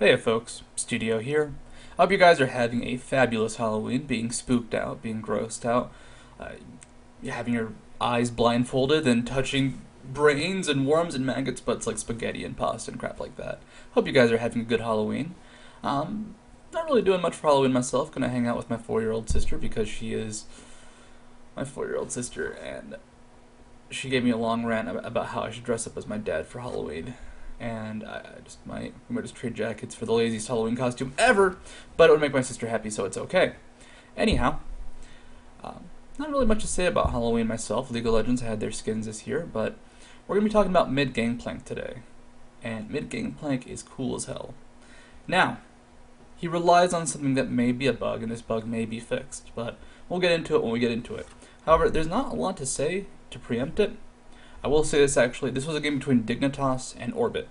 Hey folks, Studio here. I hope you guys are having a fabulous Halloween, being spooked out, being grossed out, uh, having your eyes blindfolded and touching brains and worms and maggots butts like spaghetti and pasta and crap like that. Hope you guys are having a good Halloween. Not really doing much for Halloween myself, gonna hang out with my 4-year-old sister because she is my 4-year-old sister and she gave me a long rant about how I should dress up as my dad for Halloween. And we might just trade jackets for the laziest Halloween costume ever, but it would make my sister happy, so it's okay. Anyhow, not really much to say about Halloween myself. League of Legends had their skins this year, but we're going to be talking about mid Gangplank today. And mid Gangplank is cool as hell. Now, he relies on something that may be a bug, and this bug may be fixed, but we'll get into it when we get into it. However, there's not a lot to say to preempt it. I will say this actually, this was a game between Dignitas and oRbit.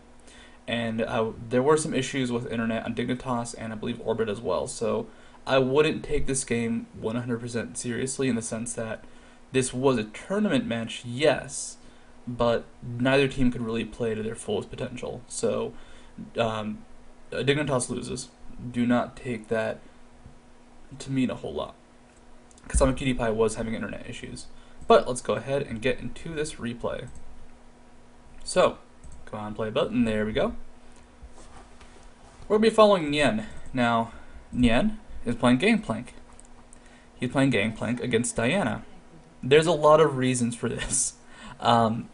And there were some issues with internet on Dignitas and I believe oRbit as well, so I wouldn't take this game 100% seriously in the sense that this was a tournament match, yes, but neither team could really play to their fullest potential. So Dignitas loses. Do not take that to mean a whole lot, because PewDiePie was having internet issues. But let's go ahead and get into this replay. So, come on, play button, there we go. We're going to be following Nien. Now, Nien is playing Gangplank. He's playing Gangplank against Diana. There's a lot of reasons for this. Diana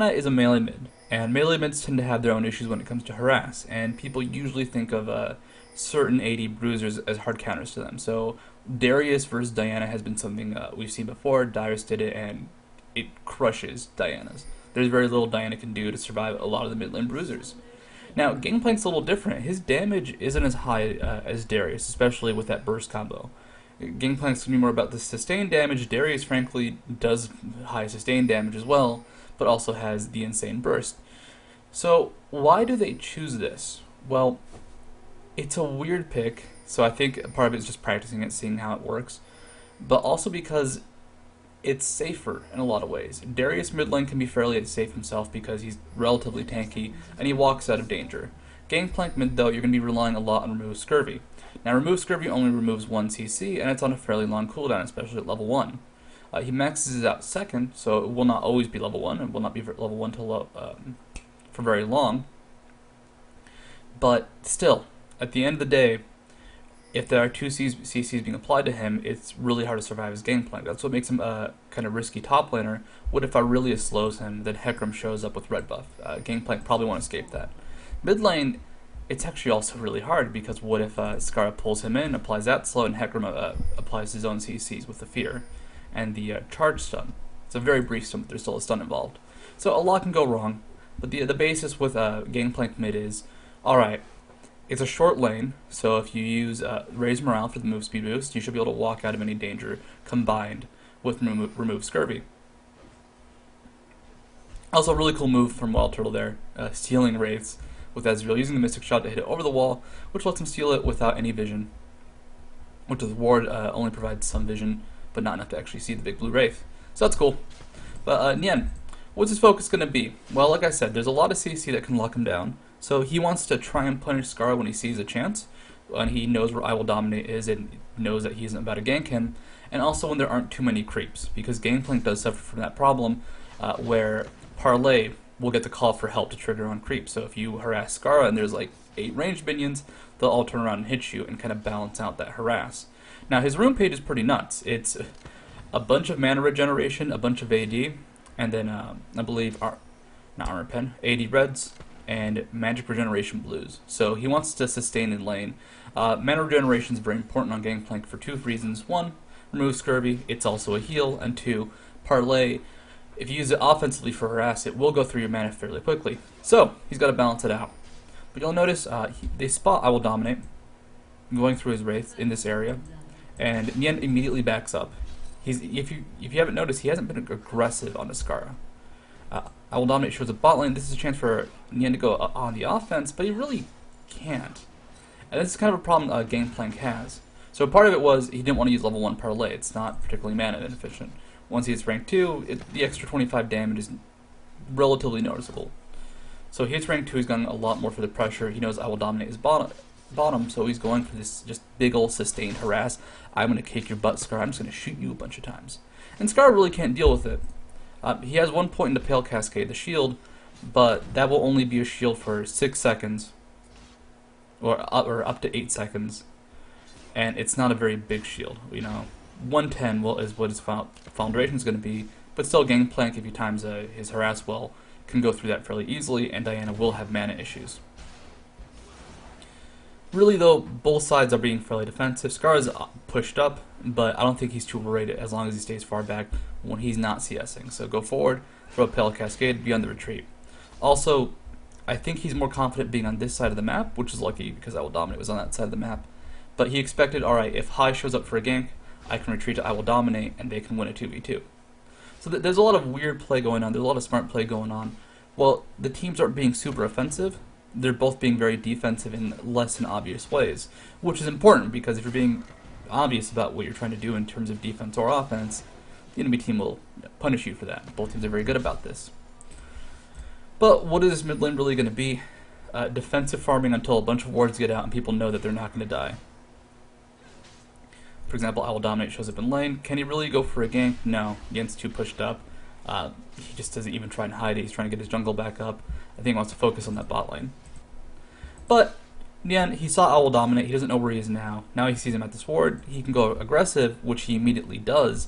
is a melee mid, and melee mids tend to have their own issues when it comes to harass, and people usually think of certain AD bruisers as hard counters to them. So Darius versus Diana has been something we've seen before. Darius did it, and it crushes Diana's. There's very little Diana can do to survive a lot of the mid lane bruisers. Now, Gangplank's a little different. His damage isn't as high as Darius, especially with that burst combo. Gangplank's going to be more about the sustained damage. Darius, frankly, does high sustained damage as well, but also has the insane burst. So, why do they choose this? Well, it's a weird pick, so I think part of it is just practicing it, seeing how it works, but also because it's safer in a lot of ways. Darius mid lane can be fairly safe himself because he's relatively tanky and he walks out of danger. Gangplank mid though, you're going to be relying a lot on Remove Scurvy. Now Remove Scurvy only removes 1 CC and it's on a fairly long cooldown, especially at level 1. He maxes it out second, so it will not always be level 1, it will not be level 1 till, for very long. But still, at the end of the day, if there are 2 CCs being applied to him, it's really hard to survive his Gangplank. That's what makes him a kind of risky top laner. What if Aurelius slows him, then Hecarim shows up with red buff? Gangplank probably won't escape that. Mid lane, it's actually also really hard, because what if Skara pulls him in, applies that slow, and Hecarim applies his own CCs with the fear and the charge stun. It's a very brief stun, but there's still a stun involved. So a lot can go wrong, but the basis with Gangplank mid is, alright, it's a short lane, so if you use Raise Morale for the move speed boost, you should be able to walk out of any danger combined with Remove Scurvy. Also, a really cool move from Wild Turtle there, stealing Wraiths with Ezreal, using the Mystic Shot to hit it over the wall, which lets him steal it without any vision. Which with Ward only provides some vision, but not enough to actually see the big blue Wraith. So that's cool. But Nien, what's his focus going to be? Well, like I said, there's a lot of CC that can lock him down. So he wants to try and punish Skara when he sees a chance, and he knows where I Will Dominate is and knows that he isn't about to gank him, and also when there aren't too many creeps, because Gangplank does suffer from that problem where Parlay will get the call for help to trigger on creeps. So if you harass Skara and there's like 8 ranged minions, they'll all turn around and hit you and kind of balance out that harass. Now his rune page is pretty nuts. It's a bunch of mana regeneration, a bunch of AD, and then I believe, not Armor Pen, AD reds, and magic regeneration blues. So he wants to sustain in lane. Mana regeneration is very important on Gangplank for 2 reasons. 1, remove Scurvy, it's also a heal, and 2, Parlay, if you use it offensively for harass, it will go through your mana fairly quickly. So he's got to balance it out. But you'll notice they spot I Will Dominate going through his Wraith in this area, and Nien immediately backs up. If you haven't noticed, he hasn't been aggressive on the Skara. I Will Dominate shows a bot lane. This is a chance for Nien to go on the offense, but he really can't. And this is kind of a problem Gangplank has. So part of it was he didn't want to use level 1 Parlay. It's not particularly mana inefficient. Once he hits rank 2, the extra 25 damage is relatively noticeable. So he's rank 2, he's going a lot more for the pressure. He knows I will dominate his bottom, so he's going for this just big ol' sustained harass. I'm going to kick your butt, Scar. I'm just going to shoot you a bunch of times. And Scar really can't deal with it. He has 1 point in the Pale Cascade, the shield, but that will only be a shield for 6 seconds, or up to 8 seconds, and it's not a very big shield. 110 is what his final duration is going to be, but still Gangplank, if he times his harass well, can go through that fairly easily, and Diana will have mana issues. Really though, both sides are being fairly defensive. Scar is pushed up, but I don't think he's too worried as long as he stays far back when he's not CSing. So go forward, throw a Pale Cascade, be on the retreat. Also, I think he's more confident being on this side of the map, which is lucky because I Will Dominate was on that side of the map. But he expected, alright, if High shows up for a gank, I can retreat to I Will Dominate and they can win a 2v2. So there's a lot of weird play going on, there's a lot of smart play going on. Well, the teams aren't being super offensive, they're both being very defensive in less than obvious ways, which is important because if you're being obvious about what you're trying to do in terms of defense or offense, the enemy team will punish you for that. Both teams are very good about this. But what is this mid lane really going to be? Defensive farming until a bunch of wards get out and people know that they're not going to die. For example, I Will Dominate shows up in lane. Can he really go for a gank? No. Nien's too pushed up. He just doesn't even try and hide it. He's trying to get his jungle back up. I think he wants to focus on that bot lane. But Nien, he saw I Will Dominate. He doesn't know where he is now. Now he sees him at this ward. He can go aggressive, which he immediately does.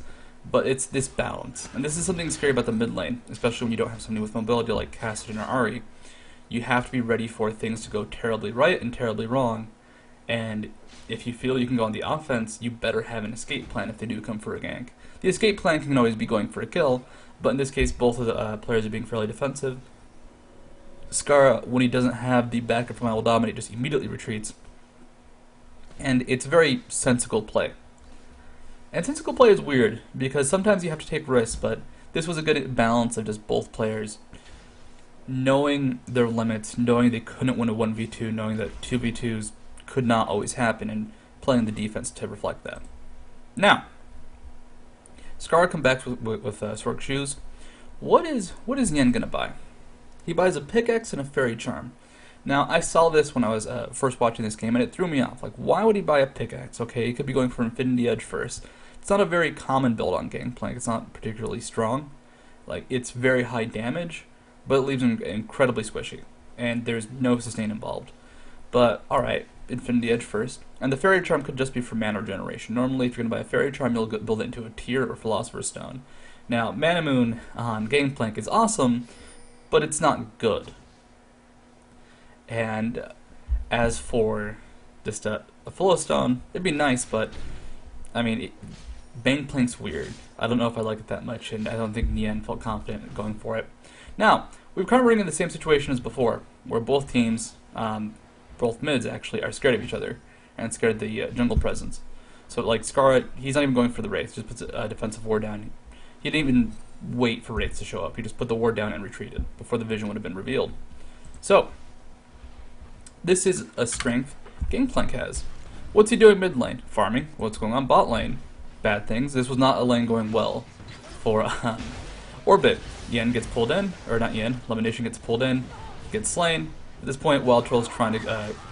But it's this balance. And this is something scary about the mid lane, especially when you don't have somebody with mobility like Cassidy or Ahri. You have to be ready for things to go terribly right and terribly wrong. And if you feel you can go on the offense, you better have an escape plan if they do come for a gank. The escape plan can always be going for a kill, but in this case both of the players are being fairly defensive. Scar, when he doesn't have the backup from I Will Dominate, just immediately retreats. And it's very sensical play. And sensical play is weird, because sometimes you have to take risks, but this was a good balance of just both players knowing their limits, knowing they couldn't win a 1v2, knowing that 2v2s could not always happen, and playing the defense to reflect that. Now, Scar comes back with Sork Shoes. What is Nien gonna buy? He buys a pickaxe and a fairy charm. Now, I saw this when I was first watching this game, and it threw me off. Like, why would he buy a pickaxe? Okay, he could be going for Infinity Edge first. It's not a very common build on Gangplank. It's not particularly strong. Like, it's very high damage, but it leaves him incredibly squishy, and there's no sustain involved. But, alright, Infinity Edge first. And the Fairy Charm could just be for mana regeneration. Normally, if you're going to buy a Fairy Charm, you'll build it into a Tear or Philosopher's Stone. Now, Mana Moon on Gangplank is awesome, but it's not good. And as for just a Philostone, it'd be nice, but, I mean, Gangplank's weird. I don't know if I like it that much, and I don't think Nien felt confident in going for it. Now, we're kind of running in the same situation as before, where both teams, both mids actually, are scared of each other, and scared of the jungle presence. So, like, Scar, he's not even going for the Wraith, just puts a defensive ward down. He didn't even wait for Wraiths to show up, he just put the ward down and retreated, before the vision would have been revealed. So, this is a strength Gangplank has. What's he doing mid lane? Farming. What's going on bot lane? Bad things. This was not a lane going well for oRbit. Nien gets pulled in, or not Nien, Elimination gets pulled in, gets slain. At this point, Wild Troll's trying to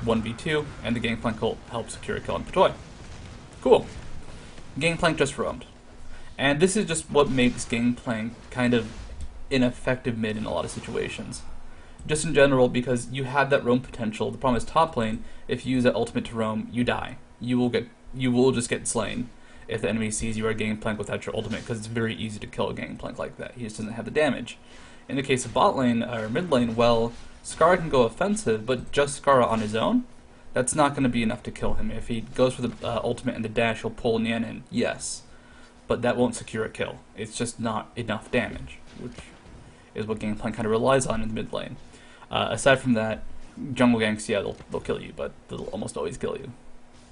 1v2, and the Gangplank ult helps secure a kill on Patoy. Cool. Gangplank just roamed. And this is just what makes Gangplank kind of ineffective mid in a lot of situations. Just in general, because you have that roam potential. The problem is top lane, if you use that ultimate to roam, you die. You will just get slain if the enemy sees you are Gangplank without your ultimate, because it's very easy to kill a Gangplank like that. He just doesn't have the damage. In the case of bot lane, or mid lane, well, Scar can go offensive, but just Scar on his own, that's not going to be enough to kill him. If he goes for the ultimate and the dash, he'll pull Nien in, yes. But that won't secure a kill. It's just not enough damage, which is what Gangplank kind of relies on in the mid lane. Aside from that, jungle ganks, yeah, they'll kill you, but they'll almost always kill you.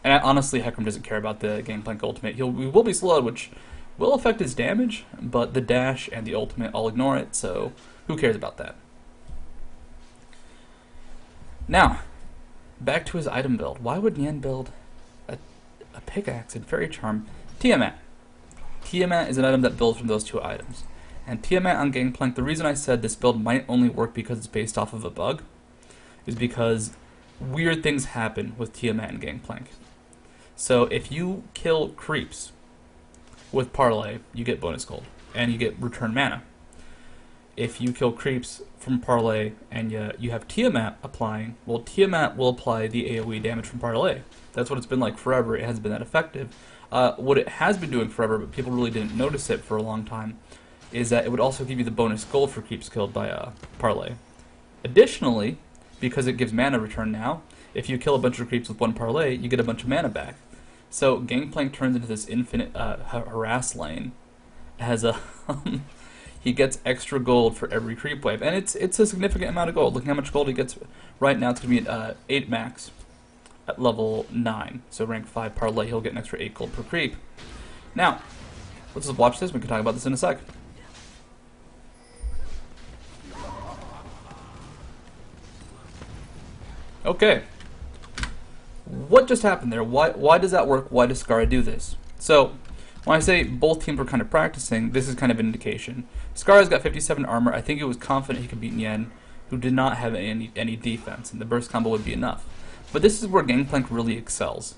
And honestly, Hecarim doesn't care about the Gangplank ultimate. He will be slowed, which will affect his damage, but the dash and the ultimate, I'll ignore it, so who cares about that? Now, back to his item build. Why would Nien build a pickaxe and fairy charm? Tiamat. Tiamat is an item that builds from those two items. And Tiamat on Gangplank, the reason I said this build might only work because it's based off of a bug is because weird things happen with Tiamat and Gangplank. So if you kill creeps with Parlay, you get bonus gold, and you get return mana. If you kill creeps from Parlay and you have Tiamat applying, well, Tiamat will apply the AoE damage from Parlay. That's what it's been like forever. It hasn't been that effective. What it has been doing forever, but people really didn't notice it for a long time, is that it would also give you the bonus gold for creeps killed by Parlay. Additionally, because it gives mana return now, if you kill a bunch of creeps with one Parlay, you get a bunch of mana back. So Gangplank turns into this infinite harass lane. As a he gets extra gold for every creep wave, and it's a significant amount of gold. Look how much gold he gets right now. It's going to be at 8 max at level 9. So rank 5 Parlay, he'll get an extra 8 gold per creep. Now, let's just watch this. We can talk about this in a sec. Okay. What just happened there? Why does that work? Why does Skara do this? So, when I say both teams were kind of practicing, this is kind of an indication. Skara's got 57 armor. I think he was confident he could beat Nien, who did not have any defense, and the burst combo would be enough. But this is where Gangplank really excels.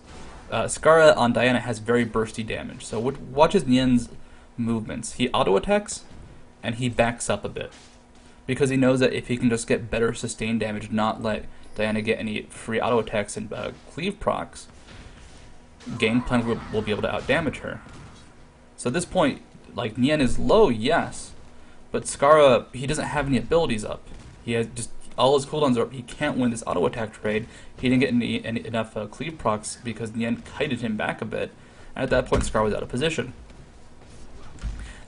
Skara on Diana has very bursty damage. So watch his Nien's movements. He auto-attacks, and he backs up a bit. Because he knows that if he can just get better sustained damage, not let Diana get any free auto-attacks and cleave procs, Gangplank will be able to out-damage her. So at this point, like, Nien is low, yes, but Skara, he doesn't have any abilities up. He has just, all his cooldowns are up. He can't win this auto-attack trade. He didn't get enough cleave procs because Nien kited him back a bit, and at that point Skara was out of position.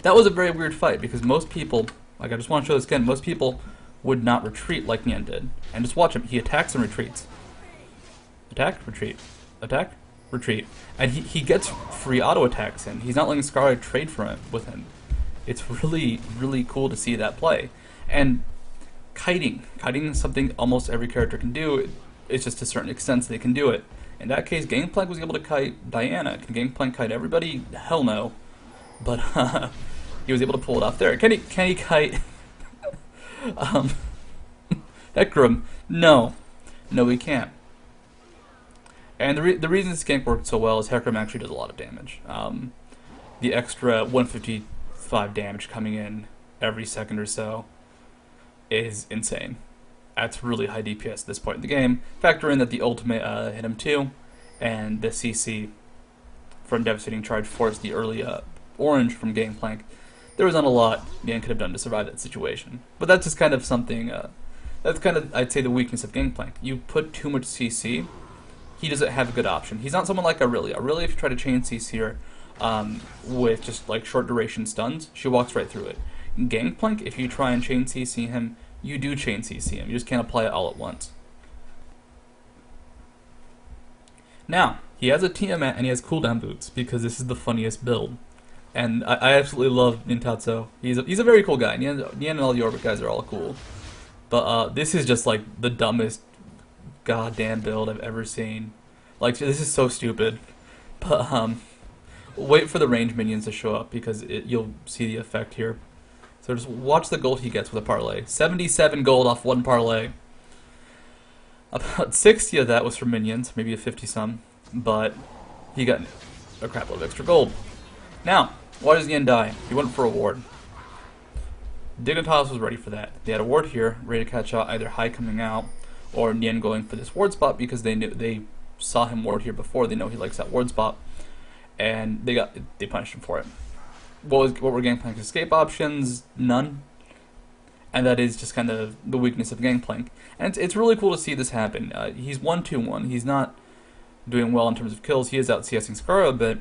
That was a very weird fight because most people, like, I just want to show this again, most people would not retreat like Nien did. And just watch him. He attacks and retreats. Attack, retreat. Attack, retreat. And he gets free auto attacks in. He's not letting Skara trade for it with him. It's really, really cool to see that play. And kiting. Kiting is something almost every character can do. It's just to a certain extent they can do it. In that case, Gangplank was able to kite Diana. Can Gangplank kite everybody? Hell no. But he was able to pull it off there. Can he kite Hecarim? No. No, he can't. And the reason this gank worked so well is Hecarim actually does a lot of damage. The extra 155 damage coming in every second or so is insane. That's really high DPS at this point in the game. Factor in that the ultimate hit him too, and the CC from Devastating Charge forced the early orange from Gangplank. There was not a lot Nien could have done to survive that situation. But that's just kind of something, that's kind of, I'd say, the weakness of Gangplank. You put too much CC, he doesn't have a good option. He's not someone like Aurelia. Aurelia, if you try to chain CC her with just like short duration stuns, she walks right through it. Gangplank, if you try and chain CC him, you do chain CC him. You just can't apply it all at once. Now, he has a Tiamat and he has cooldown boots because this is the funniest build. And I absolutely love Nintatsu. He's a very cool guy. Nien and all the oRbit guys are all cool. But this is just like the dumbest goddamn build I've ever seen. Like, this is so stupid. But wait for the range minions to show up because you'll see the effect here. So just watch the gold he gets with a parlay. 77 gold off one parlay. About 60 of that was for minions, maybe a 50 some. But he got a crap load of extra gold. Now, why does Nien die? He went for a ward. Dignitas was ready for that. They had a ward here, ready to catch out either High coming out or Nien going for this ward spot because they saw him ward here before. They know he likes that ward spot, and they punished him for it. What were Gangplank's escape options? None. And that is just kind of the weakness of Gangplank. And it's really cool to see this happen. He's 1-2-1. He's not doing well in terms of kills. He is out CSing Skara a bit.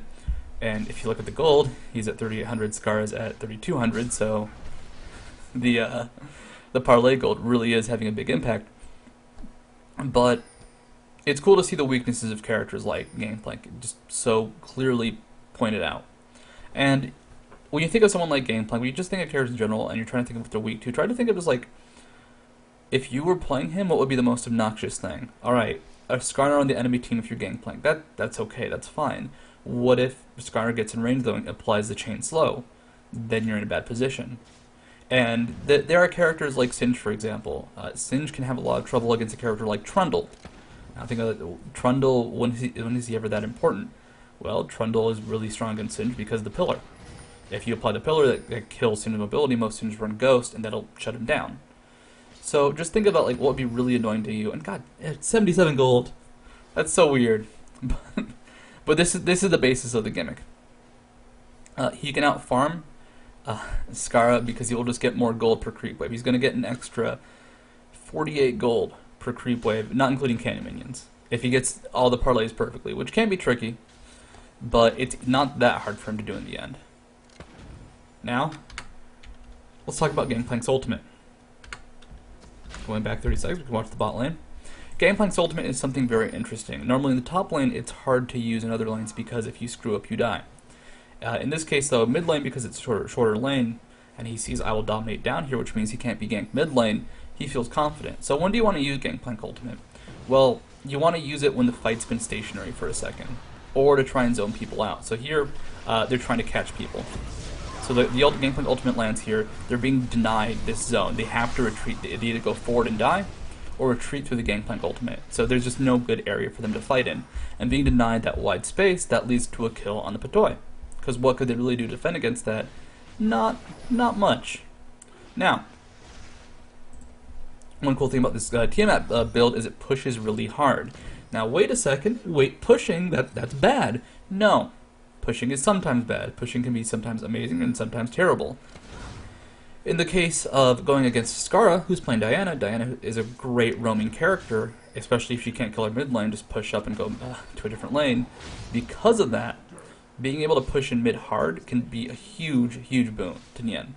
And if you look at the gold, he's at 3,800, Skara's at 3,200, so the parlay gold really is having a big impact. But it's cool to see the weaknesses of characters like Gangplank just so clearly pointed out. And when you think of someone like Gangplank, when you just think of characters in general and you're trying to think of what they're weak to, try to think of just like, if you were playing him, what would be the most obnoxious thing? Alright, a Skarner on the enemy team if you're Gangplank. That's okay, that's fine. What if Skarner gets in range though and applies the chain slow? Then you're in a bad position. And there are characters like Singe, for example. Singe can have a lot of trouble against a character like Trundle. Now think of Trundle, when is he ever that important? Well, Trundle is really strong against Singe because of the pillar. If you apply the pillar that kills Singe's mobility, most Singe run Ghost, and that'll shut him down. So just think about like what would be really annoying to you. And God, it's 77 gold. That's so weird. But this is the basis of the gimmick. He can out farm Skara because he will just get more gold per creep wave. He's going to get an extra 48 gold per creep wave, not including cannon minions, if he gets all the parlays perfectly, which can be tricky, but it's not that hard for him to do in the end. Now, let's talk about Gangplank's ultimate. Going back 30 seconds, we can watch the bot lane. Gangplank's ultimate is something very interesting. Normally in the top lane, it's hard to use in other lanes because if you screw up, you die. In this case, though, mid lane, because it's a shorter lane, and he sees I will dominate down here, which means he can't be ganked mid lane, he feels confident. So when do you want to use Gangplank ultimate? Well, you want to use it when the fight's been stationary for a second, or to try and zone people out. So here, they're trying to catch people. So the Gangplank ultimate lands here, they're being denied this zone. They have to retreat. They either go forward and die, or retreat through the Gangplank ultimate. So there's just no good area for them to fight in. And being denied that wide space, that leads to a kill on the Patoy. Because what could they really do to defend against that? Not much. Now, one cool thing about this Tiamat build is it pushes really hard. Now wait a second, pushing, that's bad. No, pushing is sometimes bad. Pushing can be sometimes amazing and sometimes terrible. In the case of going against Skara, who's playing Diana, Diana is a great roaming character, especially if she can't kill her mid lane, just push up and go to a different lane. Because of that, being able to push in mid hard can be a huge boon to Nien.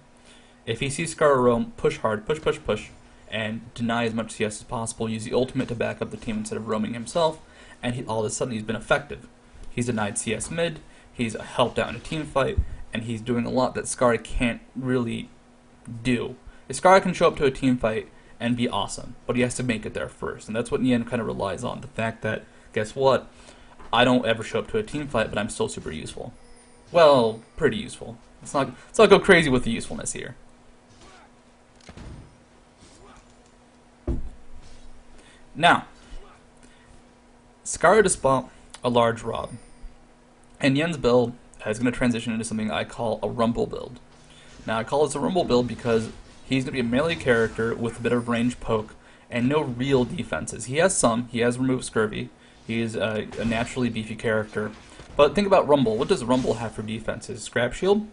If he sees Skara roam, push hard, push, and deny as much CS as possible, use the ultimate to back up the team instead of roaming himself, and all of a sudden he's been effective. He's denied CS mid, he's helped out in a team fight, and he's doing a lot that Skara can't really do. Skara can show up to a team fight and be awesome, but he has to make it there first, and that's what Nien kind of relies on, the fact that, guess what? I don't ever show up to a team fight, but I'm still super useful. Well, pretty useful. Let's not go crazy with the usefulness here. Now, Skara just bought a large Rob, and Nien's build is going to transition into something I call a Rumble build. Now, I call this a Rumble build because he's going to be a melee character with a bit of range poke and no real defenses. He has some. He has removed Scurvy. He is a naturally beefy character. But think about Rumble. What does Rumble have for defenses? Scrap Shield,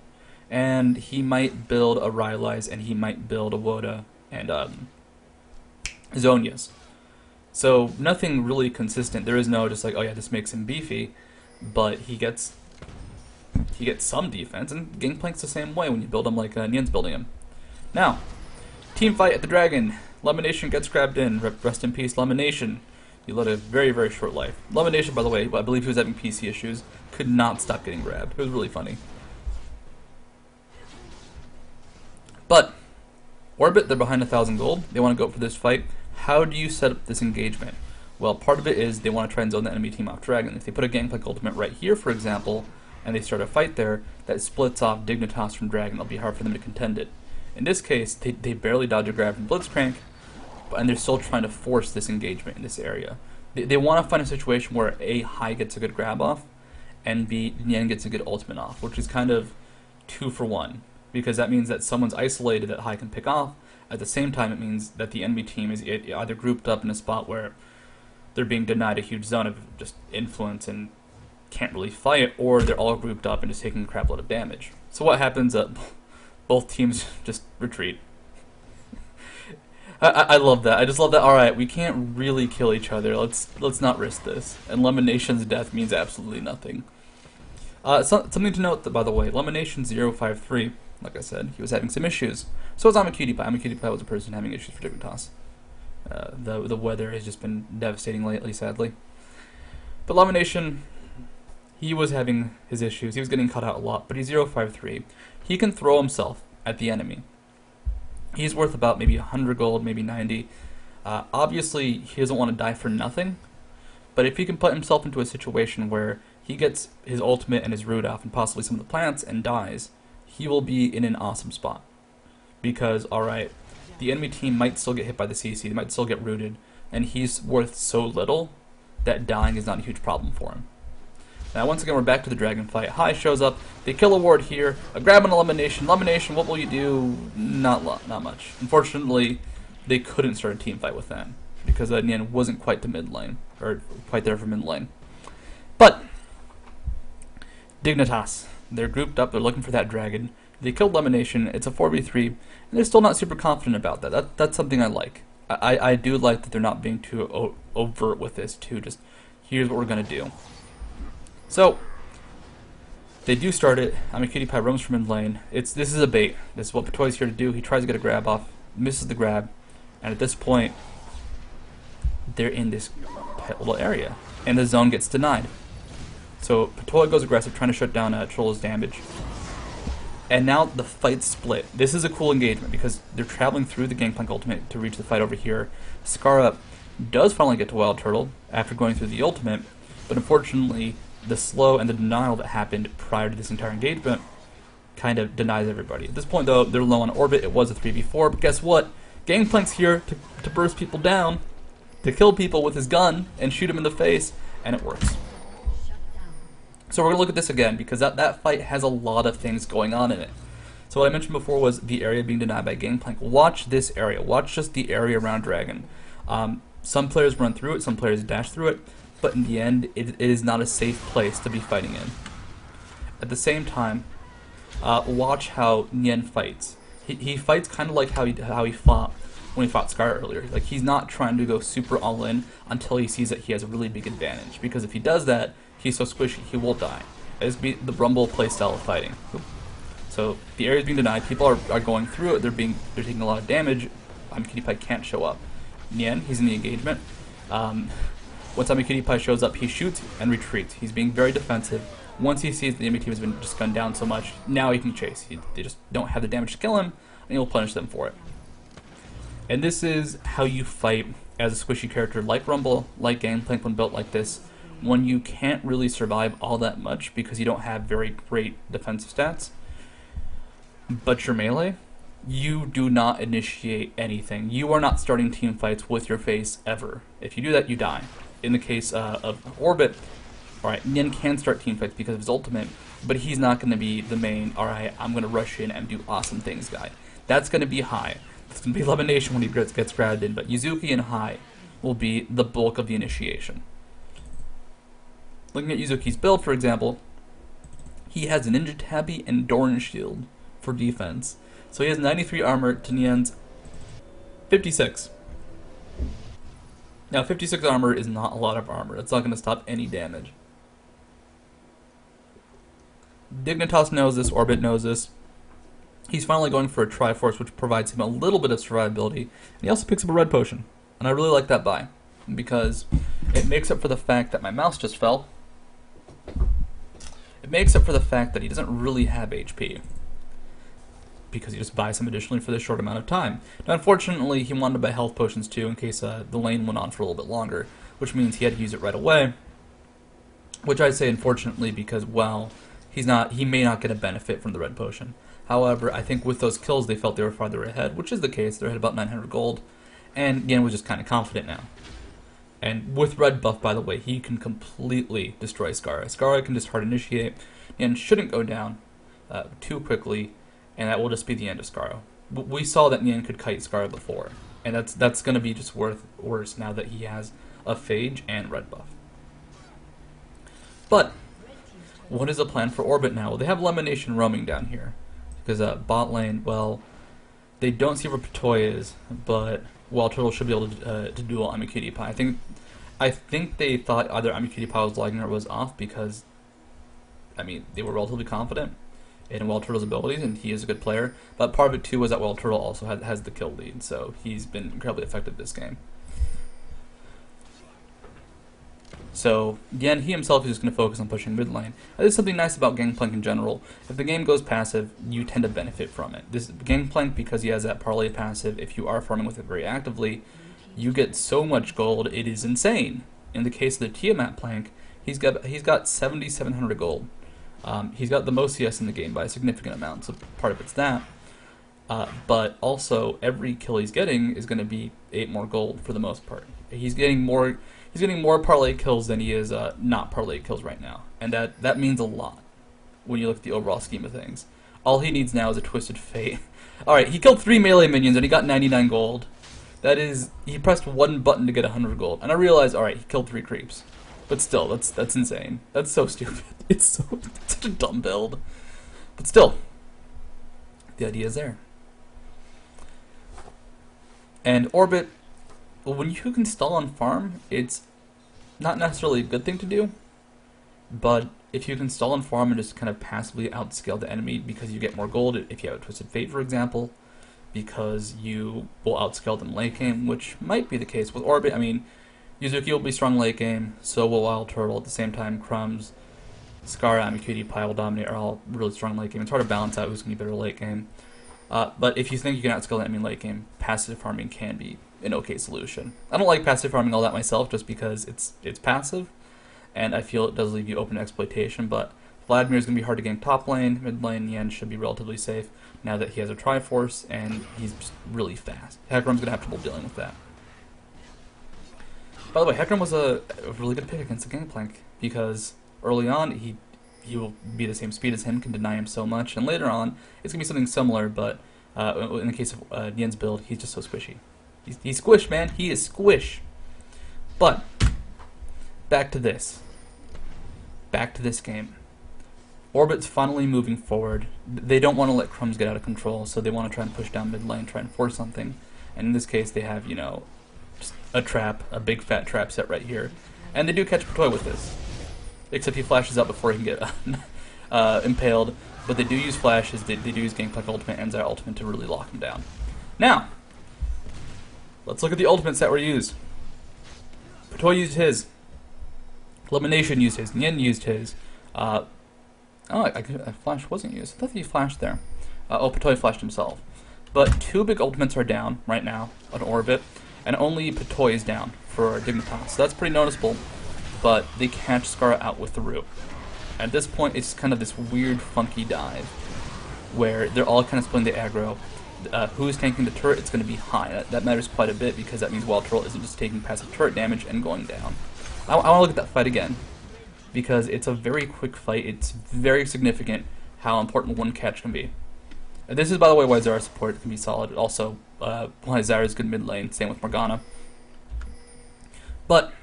and he might build a Rylai's, and he might build a Woda and Zhonya's. So nothing really consistent. There is no just like, oh yeah, this makes him beefy, but he gets some defense, and Gangplank's the same way when you build him like Nien's building him. Now, team fight at the Dragon. Lemonation gets grabbed in. Rest in peace, Lemonation. You led a very short life. Lemonation, by the way, I believe he was having PC issues, could not stop getting grabbed. It was really funny. But oRbit, they're behind 1,000 gold. They want to go for this fight. How do you set up this engagement? Well, part of it is they want to try and zone the enemy team off Dragon. If they put a Gangplank ultimate right here, for example, and they start a fight there, that splits off Dignitas from Dragon. It'll be hard for them to contend it. In this case, they barely dodge a grab from Blitzcrank, and they're still trying to force this engagement in this area. They want to find a situation where A, High gets a good grab off, and B, Nien gets a good ultimate off, which is kind of 2 for 1, because that means that someone's isolated that High can pick off. At the same time, it means that the enemy team is either grouped up in a spot where they're being denied a huge zone of just influence and can't really fight, or they're all grouped up and just taking a crap load of damage. So what happens? Both teams just retreat. I love that. I just love that. All right, we can't really kill each other. Let's not risk this. And Lemonation's death means absolutely nothing. Something to note, by the way, Lemonation 053, like I said, he was having some issues. So was AmaCutiePie. AmaCutiePie was a person having issues for Dignitas. The weather has just been devastating lately, sadly. But Lemonation, he was having his issues. He was getting cut out a lot, but he's 053. He can throw himself at the enemy. He's worth about maybe 100 gold, maybe 90. Obviously, he doesn't want to die for nothing, but if he can put himself into a situation where he gets his ultimate and his root off and possibly some of the plants and dies, he will be in an awesome spot. because, alright, the enemy team might still get hit by the CC, they might still get rooted, and he's worth so little that dying is not a huge problem for him. Now, once again, we're back to the dragon fight. Hai shows up. They kill a ward here. A grab and elimination. Elimination, what will you do? Not much. Unfortunately, they couldn't start a team fight with that because Nien wasn't quite to mid lane, or quite there for mid lane. But Dignitas, they're grouped up. They're looking for that dragon. They killed elimination. It's a 4v3, and they're still not super confident about that. That's something I like. I do like that they're not being too overt with this, too. Just, here's what we're going to do. So, they do start it. Cutie roams from mid lane. This is a bait. This is what Patoy's here to do. He tries to get a grab off, misses the grab, and at this point, they're in this little area, and the zone gets denied. So, Patoy goes aggressive, trying to shut down Troll's damage. And now the fight's split. This is a cool engagement because they're traveling through the Gangplank ultimate to reach the fight over here. Scarra does finally get to Wild Turtle after going through the ultimate, but unfortunately, the slow and the denial that happened prior to this entire engagement kind of denies everybody. At this point, though, they're low on orbit. It was a 3v4, but guess what? Gangplank's here to burst people down, to kill people with his gun and shoot him in the face, and it works. So we're going to look at this again, because that fight has a lot of things going on in it. So what I mentioned before was the area being denied by Gangplank. Watch this area. Watch just the area around Dragon. Some players run through it, some players dash through it, but in the end, it is not a safe place to be fighting in. At the same time, watch how Nien fights. He fights kind of like how he fought when he fought Scar earlier. Like, he's not trying to go super all in until he sees that he has a really big advantage, because if he does that, he's so squishy, he will die. It's the Rumble playstyle of fighting. So the area is being denied. People are going through it. They're taking a lot of damage. Cutie can't show up. Nien, he's in the engagement. Once Cutie shows up, he shoots and retreats. He's being very defensive. Once he sees the enemy team has been just gunned down so much, now he can chase. They just don't have the damage to kill him, and he'll punish them for it. And this is how you fight as a squishy character like Rumble, like Gangplank when built like this, when you can't really survive all that much because you don't have very great defensive stats, but you're melee. You do not initiate anything. You are not starting team fights with your face ever. If you do that, you die. In the case of oRbit, alright, Nien can start team fights because of his ultimate, but he's not going to be the main, alright, I'm going to rush in and do awesome things guy. That's going to be Hai. It's going to be elimination when he gets grabbed in, but Yuzuki and Hai will be the bulk of the initiation. Looking at Yuzuki's build, for example, he has a Ninja Tabby and Doran Shield for defense. So he has 93 armor to Nien's 56. Now, 56 armor is not a lot of armor. It's not going to stop any damage. Dignitas knows this, oRbit knows this. He's finally going for a Triforce, which provides him a little bit of survivability. And he also picks up a red potion. And I really like that buy, because it makes up for the fact that my mouse just fell. It makes up for the fact that he doesn't really have HP, because he just buys them additionally for this short amount of time. Now, unfortunately, he wanted to buy health potions too in case the lane went on for a little bit longer, which means he had to use it right away. Which I say unfortunately because, well, he may not get a benefit from the red potion. However, I think with those kills, they felt they were farther ahead, which is the case. They're at about 900 gold, and Nien was just kind of confident now. And with red buff, by the way, he can completely destroy Scarra. Scarra can just hard initiate, and shouldn't go down too quickly, and that will just be the end of Scarra. We saw that Nien could kite Scarra before, and that's going to be just worse now that he has a Phage and red buff. But what is the plan for oRbit now? Well, they have elimination roaming down here, because bot lane, well, they don't see where Patoy is, but Wild Turtle should be able to duel Cutie. I think they thought either Cutie was lagging or was off, because they were relatively confident in Wild Turtle's abilities, and he is a good player. But part of it too was that Wild Turtle also has the kill lead, so he's been incredibly effective this game. So again, he himself is just going to focus on pushing mid lane. There's something nice about Gangplank in general. If the game goes passive, you tend to benefit from it. This Gangplank, because he has that parlay passive, if you are farming with it very actively, you get so much gold, it is insane. In the case of the Tiamat plank, he's got 7,700 gold. He's got the most CS in the game by a significant amount, so part of it's that. But also every kill he's getting is going to be 8 more gold for the most part. He's getting more. He's getting more parlay kills than he is not parlay kills right now, and that means a lot when you look at the overall scheme of things. All he needs now is a Twisted Fate. All right, he killed 3 melee minions and he got 99 gold. That is, he pressed one button to get 100 gold, and I realized, all right, he killed 3 creeps, but still, that's insane. That's so stupid. It's such a dumb build, but still, the idea is there. And oRbit, well, when you can stall on farm, it's not necessarily a good thing to do, but if you can stall and farm and just kind of passively outscale the enemy because you get more gold, if you have a Twisted Fate, for example, because you will outscale them late game, which might be the case with oRbit. I mean, Yuzuki will be strong late game, so will Wild Turtle. At the same time, Crumbs, Scar, Amikudi, Pi will dominate, are all really strong late game. It's hard to balance out who's going to be better late game. But if you think you can outscale the enemy late game, passive farming can be an okay solution. I don't like passive farming all that myself, just because it's passive, and I feel it does leave you open to exploitation, but Vladimir is going to be hard to gank top lane. Mid lane, Nien should be relatively safe now that he has a Triforce, and he's just really fast. Hecarim's going to have trouble dealing with that. By the way, Hecarim was a really good pick against the Gangplank, because early on, he will be the same speed as him, can deny him so much, and later on, it's going to be something similar, but in the case of Nien's build, he's just so squishy. He's squish, man. He is squish. But, back to this. Back to this game. oRbit's finally moving forward. They don't want to let Crumbs get out of control, so they want to try and push down mid lane, try and force something. And in this case, they have, you know, just a trap, a big fat trap set right here. And they do catch Patoy with this. Except he flashes out before he can get impaled. But they do use flashes, they do use Gangplank ultimate and Zyre ultimate to really lock him down. Now, let's look at the ultimate set where used. Patoy used his. Elimination used his. Nien used his. Flash wasn't used. I thought he flashed there. Patoy flashed himself. But 2 big ultimates are down right now on oRbit, and only Patoy is down for Dignitas. So that's pretty noticeable, but they catch Scar out with the root. At this point, it's kind of this weird, funky dive, where they're all kind of splitting the aggro. Who's tanking the turret? It's going to be high. That matters quite a bit, because that means Wild Turtle isn't just taking passive turret damage and going down. I want to look at that fight again, because it's a very quick fight. It's very significant how important one catch can be. And this is, by the way, why Zyra support can be solid. Also, why Zyra is good mid lane. Same with Morgana. But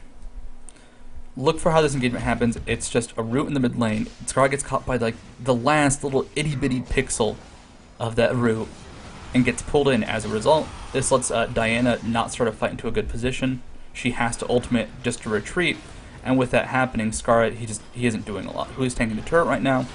look for how this engagement happens. It's just a root in the mid lane. Scar gets caught by like the last little itty bitty pixel of that root and gets pulled in. As a result, this lets Diana not start a fight into a good position. She has to ultimate just to retreat, and with that happening, Scar he isn't doing a lot. Who is tanking the turret right now?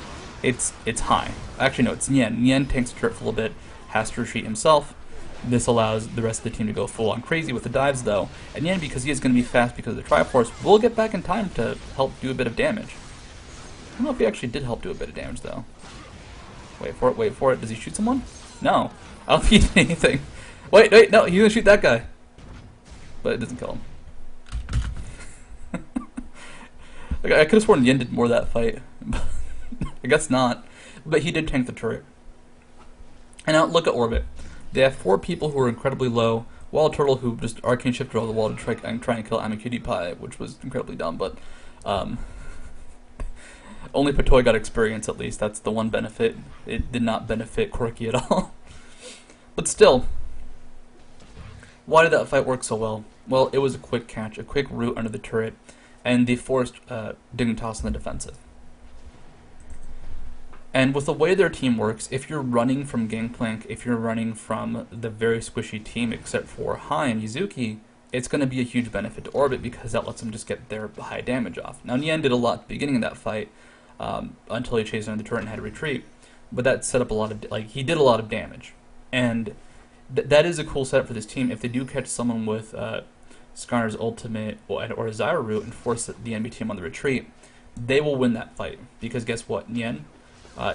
It's high. Actually, no, it's Nien. Nien tanks the turret for a little bit, has to retreat himself. This allows the rest of the team to go full on crazy with the dives, though. And Nien, because he is going to be fast because of the Triforce, will get back in time to help do a bit of damage. I don't know if he actually did help do a bit of damage, though. Wait for it, wait for it. Does he shoot someone? No. I don't think he did anything. Wait, no, he's going to shoot that guy. But it doesn't kill him. Like, I could have sworn Nien did more of that fight. I guess not. But he did tank the turret. And now look at oRbit. They have 4 people who are incredibly low. Wild Turtle, who just arcane shifted over the wall to try and kill Amikudi Pi, which was incredibly dumb, but only Patoy got experience, at least. That's the one benefit. It did not benefit Quirky at all. But still, why did that fight work so well? Well, it was a quick catch, a quick root under the turret, and they forced Dignitas on the defensive. And with the way their team works, if you're running from Gangplank, if you're running from the very squishy team except for Hai and Yuzuki, it's going to be a huge benefit to oRbit because that lets them just get their high damage off. Now, Nien did a lot at the beginning of that fight until he chased under the turret and had to retreat, but that set up a lot of, he did a lot of damage. And that is a cool setup for this team. If they do catch someone with Skarner's ultimate or a Zyra root and force the enemy team on the retreat, they will win that fight. Because guess what? Nien,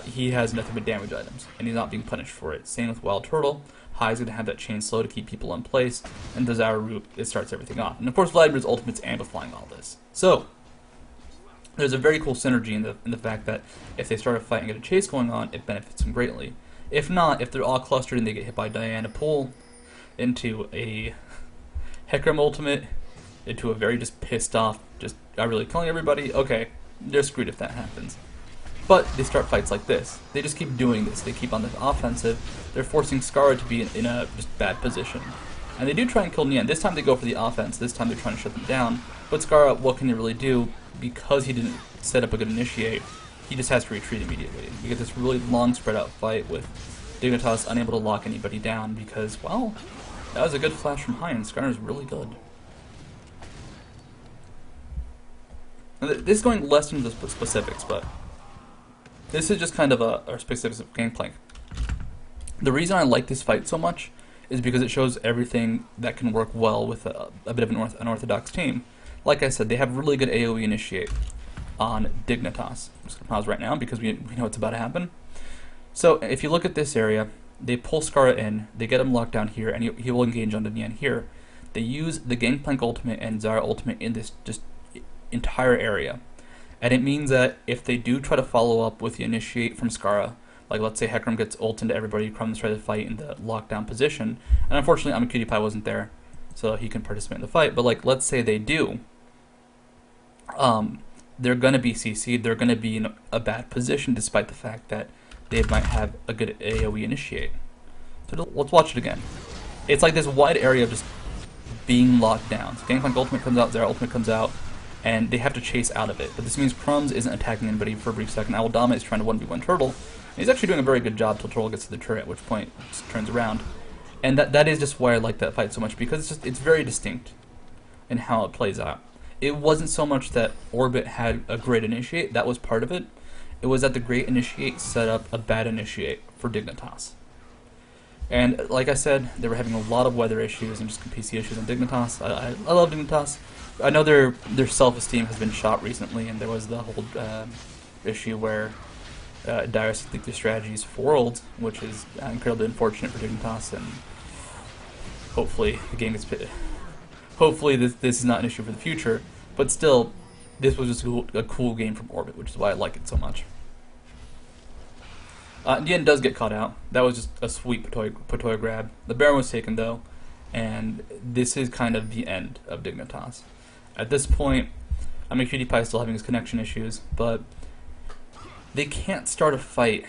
he has nothing but damage items, and he's not being punished for it. Same with Wild Turtle. Hai's going to have that chain slow to keep people in place, and the Zyra root, it starts everything off. And of course, Vladimir's ultimate's amplifying all this. So, there's a very cool synergy in the fact that if they start a fight and get a chase going on, it benefits them greatly. If not, if they're all clustered and they get hit by Diana Pool into a Hecarim ultimate, into a very just pissed off, just really killing everybody, okay, they're screwed if that happens. But they start fights like this. They just keep doing this. They keep on this offensive. They're forcing Scarra to be in a just bad position. And they do try and kill Nien. This time they go for the offense. This time they're trying to shut them down. But Scarra, what can he really do? Because he didn't set up a good initiate, he just has to retreat immediately. You get this really long spread out fight with Dignitas unable to lock anybody down because, well, that was a good flash from high and Scarra's really good. Now, this is going less into the specifics, but this is just kind of our specifics of Gangplank. The reason I like this fight so much is because it shows everything that can work well with a bit of an unorthodox team. Like I said, they have really good AoE initiate on Dignitas. I'm just going to pause right now because we know what's about to happen. So if you look at this area, they pull Scarra in, they get him locked down here, and he will engage onto Nien here. They use the Gangplank ultimate and Zarya ultimate in this just entire area. And it means that if they do try to follow up with the initiate from Scarra, like let's say Hecarim gets ult into everybody, comes try to fight in the lockdown position, and unfortunately Cutie wasn't there, so he can participate in the fight, but like let's say they do, they're going to be CC'd, they're going to be in a bad position despite the fact that they might have a good AoE initiate. So let's watch it again. It's like this wide area of just being locked down. So Gangplank ultimate comes out, Zarya ultimate comes out, and they have to chase out of it. But this means Crumbs isn't attacking anybody for a brief second. Owldama is trying to 1v1 Turtle. And he's actually doing a very good job till Turtle gets to the turret, at which point it just turns around. And that is just why I like that fight so much, because it's very distinct in how it plays out. It wasn't so much that oRbit had a great initiate, that was part of it. It was that the great initiate set up a bad initiate for Dignitas. And like I said, they were having a lot of weather issues and just PC issues on Dignitas. I love Dignitas. I know their self-esteem has been shot recently, and there was the whole issue where Darius leaked their strategies for Worlds, which is incredibly unfortunate for Dignitas, and hopefully the game gets pitted. Hopefully this is not an issue for the future, but still, this was just a cool game from oRbit, which is why I like it so much. Nien does get caught out. That was just a sweet Patoya grab. The Baron was taken though, and this is kind of the end of Dignitas. At this point, Cutie is still having his connection issues, but they can't start a fight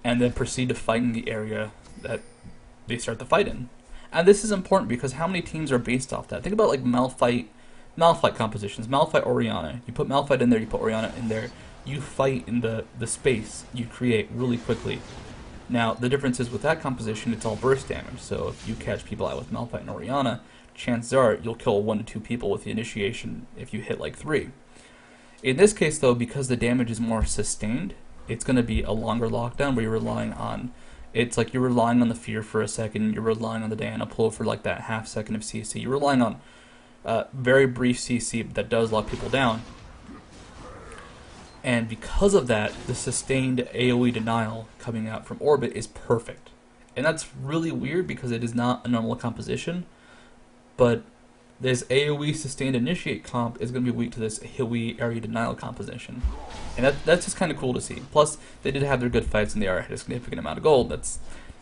and then proceed to fight in the area that they start the fight in. And this is important because how many teams are based off that? Think about like Malphite compositions. Malphite Orianna. You put Malphite in there, you put Orianna in there. You fight in the space you create really quickly. Now, the difference is with that composition, it's all burst damage. So if you catch people out with Malphite and Orianna, chances are you'll kill 1 to 2 people with the initiation if you hit like 3. In this case, though, because the damage is more sustained, it's going to be a longer lockdown where you're relying on... It's like you're relying on the fear for a second, you're relying on the Diana pull for like that half second of CC. You're relying on very brief CC that does lock people down. And because of that, the sustained AoE denial coming out from oRbit is perfect. And that's really weird because it is not a normal composition, but this AoE sustained initiate comp is going to be weak to this AoE area denial composition. And that's just kind of cool to see. Plus, they did have their good fights and they are had a significant amount of gold. That's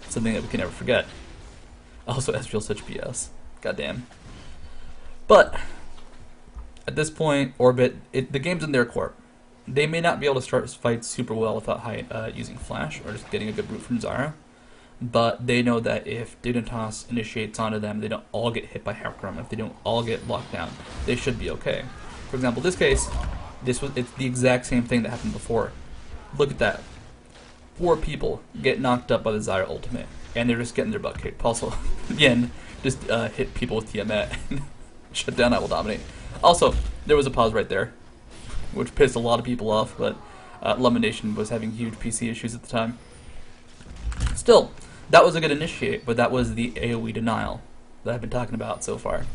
something that we can never forget. Also, Ezreal such BS. Goddamn. But, at this point, oRbit, the game's in their court. They may not be able to start fights super well without using Flash or just getting a good root from Zarya. But they know that if Dignitas initiates onto them, they don't all get hit by Hecarim. If they don't all get locked down, they should be okay. For example, this case, it's the exact same thing that happened before. Look at that. 4 people get knocked up by the Zarya ultimate, and they're just getting their butt kicked. Also, Nien just hit people with Tiamat and shut down I Will Dominate. Also, there was a pause right there, which pissed a lot of people off, but Lemonation was having huge PC issues at the time. Still, that was a good initiate, but that was the AoE denial that I've been talking about so far.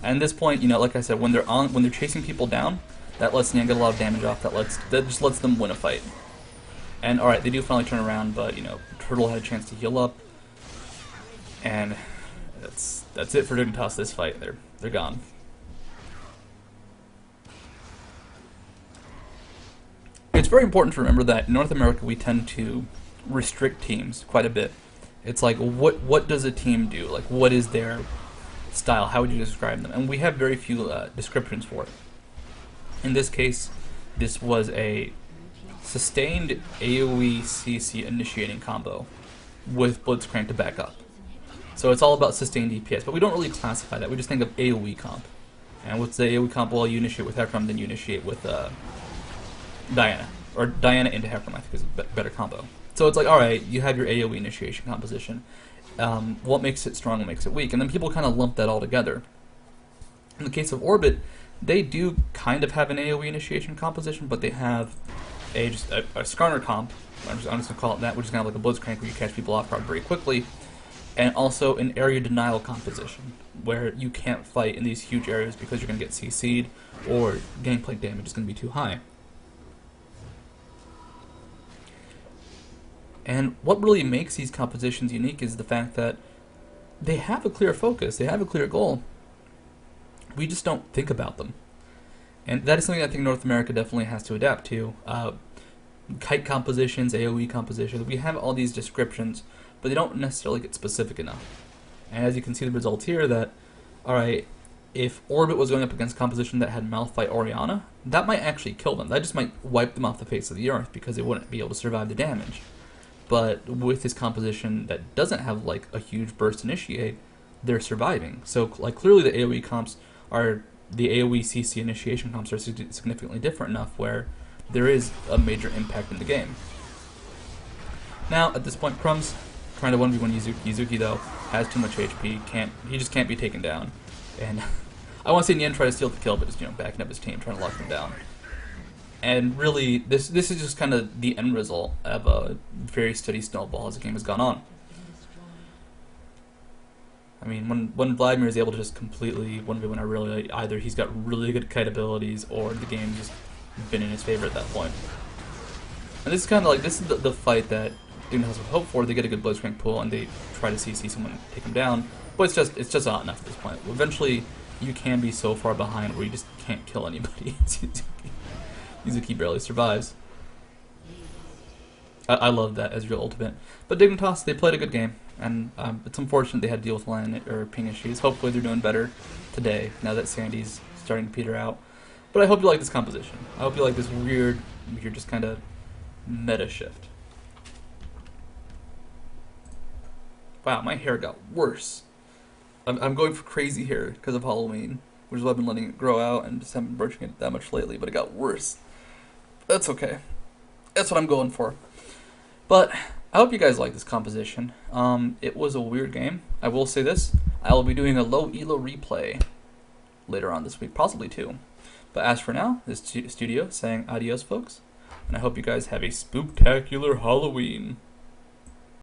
And at this point, like I said, when they're chasing people down, that lets Nien get a lot of damage off. That just lets them win a fight. And all right, they do finally turn around, but Turtle had a chance to heal up, and that's it for Dignitas this fight. They're gone. It's very important to remember that in North America we tend to restrict teams quite a bit. It's like, what does a team do? Like, what is their style? How would you describe them? And we have very few descriptions for it. In this case, this was a sustained AoE CC initiating combo with Blitzcrank to back up. So it's all about sustained DPS, but we don't really classify that. We just think of AoE comp. And what's the AoE comp? Well, you initiate with Hecarim, then you initiate with Diana. Or Diana into Hecarim, I think is a better combo. So it's like, alright, you have your AoE initiation composition. What makes it strong, what makes it weak? And then people kind of lump that all together. In the case of oRbit, they do kind of have an AoE initiation composition, but they have a Skarner comp, I'm just going to call it that, which is kind of like a Blitzcrank where you catch people off guard very quickly, and also an area denial composition, where you can't fight in these huge areas because you're going to get CC'd, or Gangplank damage is going to be too high. And what really makes these compositions unique is the fact that they have a clear focus, they have a clear goal. We just don't think about them. And that is something I think North America definitely has to adapt to. Kite compositions, AoE compositions, we have all these descriptions, but they don't necessarily get specific enough. And as you can see the results here that, alright, if oRbit was going up against composition that had Malphite Orianna, that might actually kill them. That just might wipe them off the face of the earth because they wouldn't be able to survive the damage. But with this composition that doesn't have like a huge burst initiate, they're surviving. So like clearly the AoE comps are, the AoE CC initiation comps are significantly different enough where there is a major impact in the game. Now at this point, Crumb's trying to 1v1 Yuzuki. Yuzuki though has too much HP, he just can't be taken down. And I want to see Nien try to steal the kill, but just backing up his team, trying to lock them down. And really, this is just kind of the end result of a very steady snowball as the game has gone on. I mean, when Vladimir is able to just completely 1v1, really either he's got really good kite abilities or the game's just been in his favor at that point. And this is kind of like, this is the fight that Dune has hope for. They get a good Blitzcrank pool and they try to CC someone and take him down, but it's just not enough at this point. Eventually, you can be so far behind where you just can't kill anybody. Yuzuki barely survives. I love that as real ultimate. But Dignitas, they played a good game, and it's unfortunate they had to deal with LAN or ping issues. Hopefully they're doing better today, now that Sandy's starting to peter out. But I hope you like this composition. I hope you like this weird just kind of meta shift. Wow, my hair got worse. I'm going for crazy hair because of Halloween, which is why I've been letting it grow out and just haven't been brushing it that much lately, but it got worse. That's okay. That's what I'm going for. But I hope you guys like this composition. It was a weird game. I will say this. I will be doing a low elo replay later on this week, possibly two. But as for now, this studio saying adios, folks. And I hope you guys have a spooktacular Halloween.